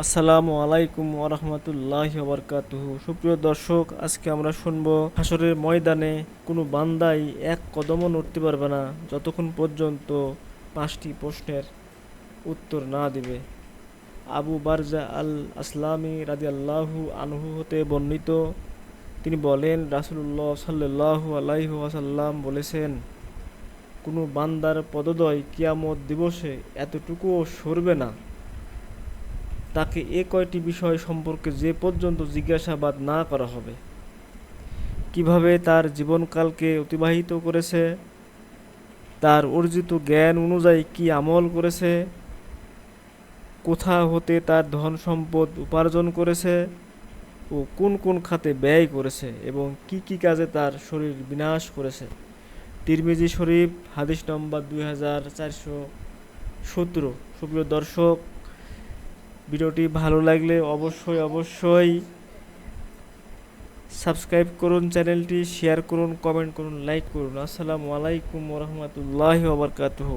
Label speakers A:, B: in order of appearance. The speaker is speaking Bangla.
A: আসসালামু আলাইকুম ওরহমতুল্লাহি ওবরকাতুহু। সুপ্রিয় দর্শক, আজকে আমরা শুনবো হাসরের ময়দানে কোনো বান্দাই এক কদমও নড়তে পারবে না যতক্ষণ পর্যন্ত 5টি প্রশ্নের উত্তর না দিবে। আবু বারজা আল আসলামি রাদিয়াল্লাহু আনহু হতে বর্ণিত, তিনি বলেন, রাসূলুল্লাহ সাল্লাল্লাহু আলাইহি ওয়াসাল্লাম বলেছেন, কোনো বান্দার পদদ্বয় কিয়ামত দিবসে এতটুকুও সরবে না, তাকে এ কয়টি বিষয় সম্পর্কে যে পর্যন্ত জিজ্ঞাসাবাদ না করা হবে: কিভাবে তার জীবনকালকে অতিবাহিত করেছে, তার অর্জিত জ্ঞান অনুযায়ী কি আমল করেছে, কোথা হতে তার ধন সম্পদ উপার্জন করেছে ও কোন কোন খাতে ব্যয় করেছে, এবং কি কি কাজে তার শরীর বিনাশ করেছে। তিরমিজি শরীফ, হাদিস নম্বর 2417। সুপ্রিয় দর্শক, ভিডিওটি ভালো লাগলে অবশ্যই সাবস্ক্রাইব করুন, চ্যানেলটি শেয়ার করুন, কমেন্ট করুন, লাইক করুন। আসসালামু আলাইকুম ওরহমতুল্লাহি ওবরকাতুহু।